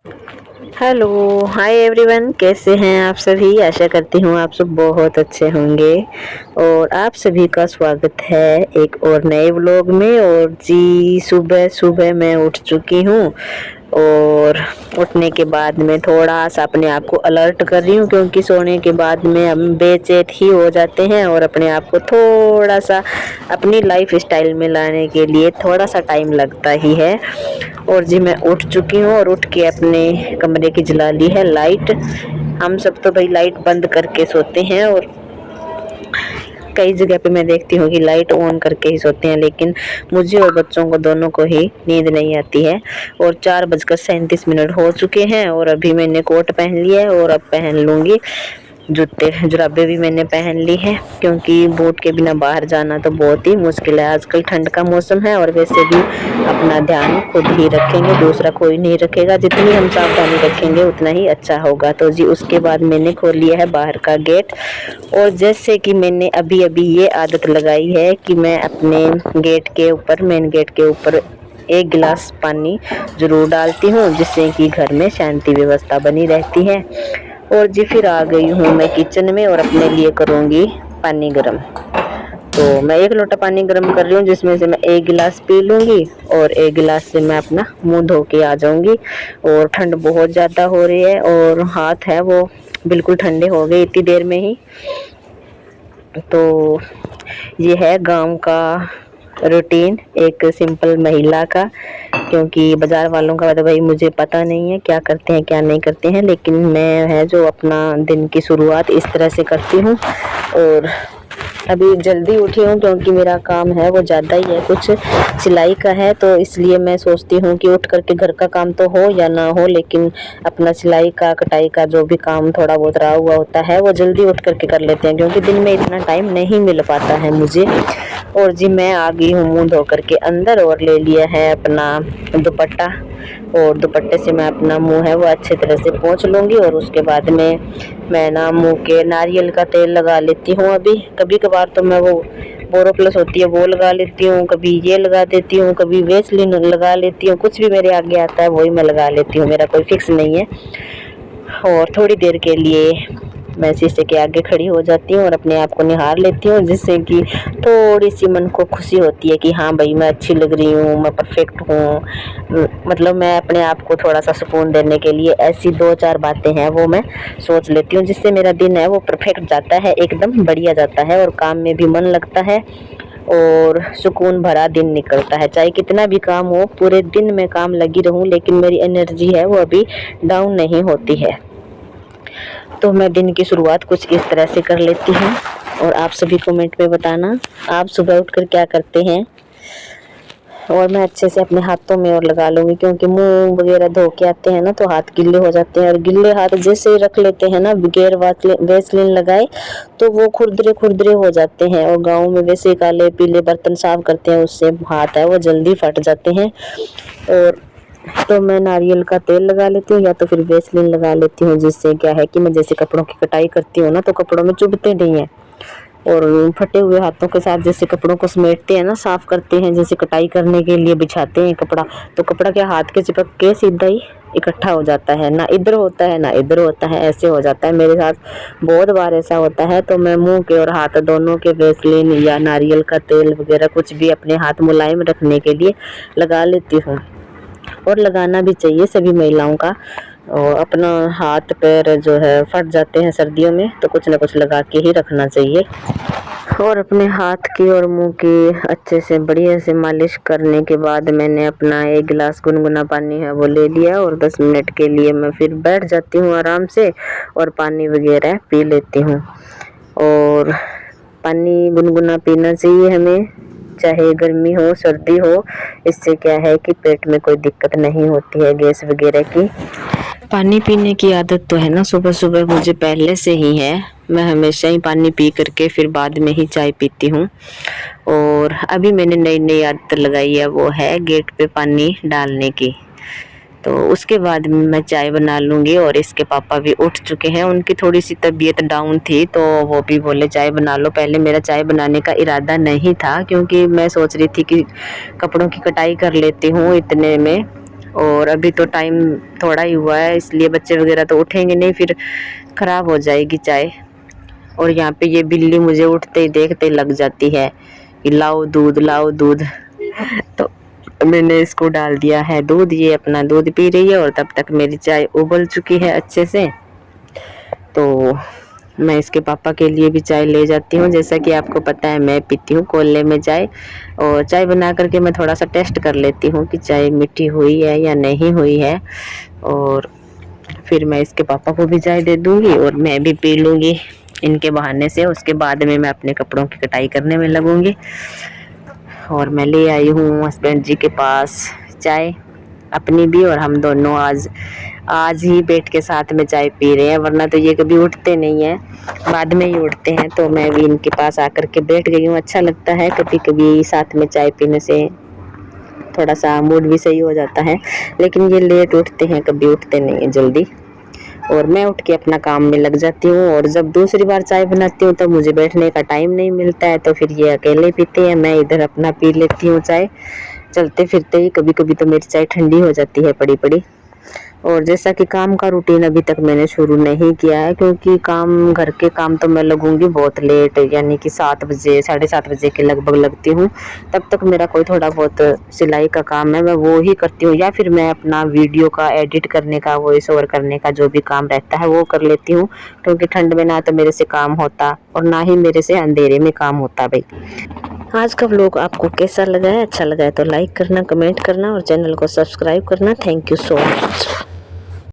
Hello, hi everyone, कैसे हैं आप सभी। आशा करती हूँ आप सब बहुत अच्छे होंगे और आप सभी का स्वागत है एक और नए व्लॉग में। और जी सुबह सुबह मैं उठ चुकी हूँ और उठने के बाद में थोड़ा सा अपने आप को अलर्ट कर रही हूँ, क्योंकि सोने के बाद में हम बेचैन ही हो जाते हैं और अपने आप को थोड़ा सा अपनी लाइफ स्टाइल में लाने के लिए थोड़ा सा टाइम लगता ही है। और जी मैं उठ चुकी हूँ और उठ के अपने कमरे की जला ली है लाइट। हम सब तो भाई लाइट बंद करके सोते हैं और कई जगह पे मैं देखती हूँ कि लाइट ऑन करके ही सोते हैं, लेकिन मुझे और बच्चों को दोनों को ही नींद नहीं आती है। और 4:37 हो चुके हैं और अभी मैंने कोट पहन लिया है और अब पहन लूँगी जूते। जुराबे भी मैंने पहन ली है, क्योंकि बूट के बिना बाहर जाना तो बहुत ही मुश्किल है। आजकल ठंड का मौसम है और वैसे भी अपना ध्यान खुद ही रखेंगे, दूसरा कोई नहीं रखेगा। जितनी हम सावधानी रखेंगे उतना ही अच्छा होगा। तो जी उसके बाद मैंने खोल लिया है बाहर का गेट। और जैसे कि मैंने अभी अभी ये आदत लगाई है कि मैं अपने गेट के ऊपर, मेन गेट के ऊपर 1 गिलास पानी ज़रूर डालती हूँ, जिससे कि घर में शांति व्यवस्था बनी रहती है। और जी फिर आ गई हूँ मैं किचन में और अपने लिए करूँगी पानी गर्म। तो मैं 1 लोटा पानी गर्म कर रही हूँ, जिसमें से मैं 1 गिलास पी लूँगी और 1 गिलास से मैं अपना मुंह धो के आ जाऊँगी। और ठंड बहुत ज़्यादा हो रही है और हाथ है वो बिल्कुल ठंडे हो गए इतनी देर में ही। तो ये है गांव का रूटीन एक सिंपल महिला का, क्योंकि बाज़ार वालों का तो भाई मुझे पता नहीं है क्या करते हैं क्या नहीं करते हैं, लेकिन मैं है जो अपना दिन की शुरुआत इस तरह से करती हूँ। और अभी जल्दी उठी हूँ क्योंकि मेरा काम है वो ज़्यादा ही है, कुछ सिलाई का है, तो इसलिए मैं सोचती हूँ कि उठ करके घर का काम तो हो या ना हो, लेकिन अपना सिलाई का कटाई का जो भी काम थोड़ा बहुत रहा हुआ होता है वो जल्दी उठ करके कर लेते हैं, क्योंकि दिन में इतना टाइम नहीं मिल पाता है मुझे। और जी मैं आ गई हूँ मुँह धो करके अंदर और ले लिया है अपना दुपट्टा। और दुपट्टे से मैं अपना मुंह है वो अच्छे तरह से पोंछ लूँगी। और उसके बाद में मैं ना मुंह के नारियल का तेल लगा लेती हूँ। अभी कभी कभार तो मैं वो बोरोप्लस होती है वो लगा लेती हूँ, कभी ये लगा देती हूँ, कभी वेसलिन लगा लेती हूँ, कुछ भी मेरे आगे आता है वही मैं लगा लेती हूँ, मेरा कोई फिक्स नहीं है। और थोड़ी देर के लिए मैं शीशे के आगे खड़ी हो जाती हूँ और अपने आप को निहार लेती हूँ, जिससे कि थोड़ी सी मन को खुशी होती है कि हाँ भाई मैं अच्छी लग रही हूँ, मैं परफेक्ट हूँ। मतलब मैं अपने आप को थोड़ा सा सुकून देने के लिए ऐसी 2-4 बातें हैं वो मैं सोच लेती हूँ, जिससे मेरा दिन है वो परफेक्ट जाता है, एकदम बढ़िया जाता है और काम में भी मन लगता है और सुकून भरा दिन निकलता है। चाहे कितना भी काम हो, पूरे दिन में काम लगी रहूँ, लेकिन मेरी एनर्जी है वो अभी डाउन नहीं होती है। तो मैं दिन की शुरुआत कुछ इस तरह से कर लेती हूँ। और आप सभी कमेंट में बताना आप सुबह उठकर क्या करते हैं। और मैं अच्छे से अपने हाथों में और लगा लूँगी, क्योंकि मुंह वगैरह धो के आते हैं ना तो हाथ गिल्ले हो जाते हैं, और गिल्ले हाथ जैसे ही रख लेते हैं ना बगैर वेसलिन लगाए तो वो खुरदरे खुरदरे हो जाते हैं। और गाँव में वैसे काले पीले बर्तन साफ करते हैं, उससे हाथ है वो जल्दी फट जाते हैं। और तो मैं नारियल का तेल लगा लेती हूँ या तो फिर वेसलिन लगा लेती हूँ, जिससे क्या है कि मैं जैसे कपड़ों की कटाई करती हूँ ना तो कपड़ों में चुभते नहीं हैं। और फटे हुए हाथों के साथ जैसे कपड़ों को समेटते हैं ना, साफ करते हैं, जैसे कटाई करने के लिए बिछाते हैं कपड़ा, तो कपड़ा क्या हाथ के चिपक के सीधा ही इकट्ठा हो जाता है, ना इधर होता है ना इधर होता है, ऐसे हो जाता है। मेरे साथ बहुत बार ऐसा होता है। तो मैं मुंह के और हाथ दोनों के वेसलिन या नारियल का तेल वगैरह कुछ भी अपने हाथ मुलायम रखने के लिए लगा लेती हूँ, और लगाना भी चाहिए सभी महिलाओं का। और अपना हाथ पैर जो है फट जाते हैं सर्दियों में, तो कुछ ना कुछ लगा के ही रखना चाहिए। और अपने हाथ की और मुंह की अच्छे से बढ़िया से मालिश करने के बाद मैंने अपना 1 गिलास गुनगुना पानी है वो ले लिया और 10 मिनट के लिए मैं फिर बैठ जाती हूँ आराम से और पानी वगैरह पी लेती हूँ। और पानी गुनगुना पीना चाहिए हमें, चाहे गर्मी हो सर्दी हो। इससे क्या है कि पेट में कोई दिक्कत नहीं होती है गैस वगैरह की। पानी पीने की आदत तो है ना सुबह सुबह मुझे पहले से ही है। मैं हमेशा ही पानी पी करके फिर बाद में ही चाय पीती हूँ। और अभी मैंने नई नई आदत लगाई है, वो है गेट पे पानी डालने की। तो उसके बाद मैं चाय बना लूँगी। और इसके पापा भी उठ चुके हैं, उनकी थोड़ी सी तबीयत डाउन थी तो वो भी बोले चाय बना लो। पहले मेरा चाय बनाने का इरादा नहीं था, क्योंकि मैं सोच रही थी कि कपड़ों की कटाई कर लेती हूँ इतने में और अभी तो टाइम थोड़ा ही हुआ है, इसलिए बच्चे वगैरह तो उठेंगे नहीं, फिर ख़राब हो जाएगी चाय। और यहाँ पे ये बिल्ली मुझे उठते ही देखते ही लग जाती है कि लाओ दूध लाओ दूध। तो मैंने इसको डाल दिया है दूध, ये अपना दूध पी रही है और तब तक मेरी चाय उबल चुकी है अच्छे से। तो मैं इसके पापा के लिए भी चाय ले जाती हूँ। जैसा कि आपको पता है मैं पीती हूँ कोल्ले में चाय, और चाय बना करके मैं थोड़ा सा टेस्ट कर लेती हूँ कि चाय मीठी हुई है या नहीं हुई है, और फिर मैं इसके पापा को भी चाय दे दूँगी और मैं भी पी लूँगी इनके बहाने से। उसके बाद में मैं अपने कपड़ों की कटाई करने में लगूँगी। और मैं ले आई हूँ हस्बैंड जी के पास चाय अपनी भी, और हम दोनों आज ही बैठ के साथ में चाय पी रहे हैं, वरना तो ये कभी उठते नहीं हैं, बाद में ही उठते हैं। तो मैं भी इनके पास आकर के बैठ गई हूँ। अच्छा लगता है कभी कभी साथ में चाय पीने से, थोड़ा सा मूड भी सही हो जाता है। लेकिन ये लेट उठते हैं, कभी उठते नहीं हैं जल्दी, और मैं उठ के अपना काम में लग जाती हूँ। और जब दूसरी बार चाय बनाती हूँ तो मुझे बैठने का टाइम नहीं मिलता है, तो फिर ये अकेले पीते हैं, मैं इधर अपना पी लेती हूँ चाय चलते फिरते ही। कभी कभी तो मेरी चाय ठंडी हो जाती है पड़ी पड़ी। और जैसा कि काम का रूटीन अभी तक मैंने शुरू नहीं किया है, क्योंकि घर के काम तो मैं लगूंगी बहुत लेट, यानी कि 7 बजे 7:30 बजे के लगभग लगती हूँ। तब तक मेरा कोई थोड़ा बहुत सिलाई का काम है, मैं वो ही करती हूँ, या फिर मैं अपना वीडियो का एडिट करने का, वॉइस ओवर करने का जो भी काम रहता है वो कर लेती हूँ। क्योंकि ठंड में ना तो मेरे से काम होता और ना ही मेरे से अंधेरे में काम होता भाई। आज का व्लॉग आपको कैसा लगा है? अच्छा लगा है तो लाइक करना, कमेंट करना और चैनल को सब्सक्राइब करना। Thank you so much.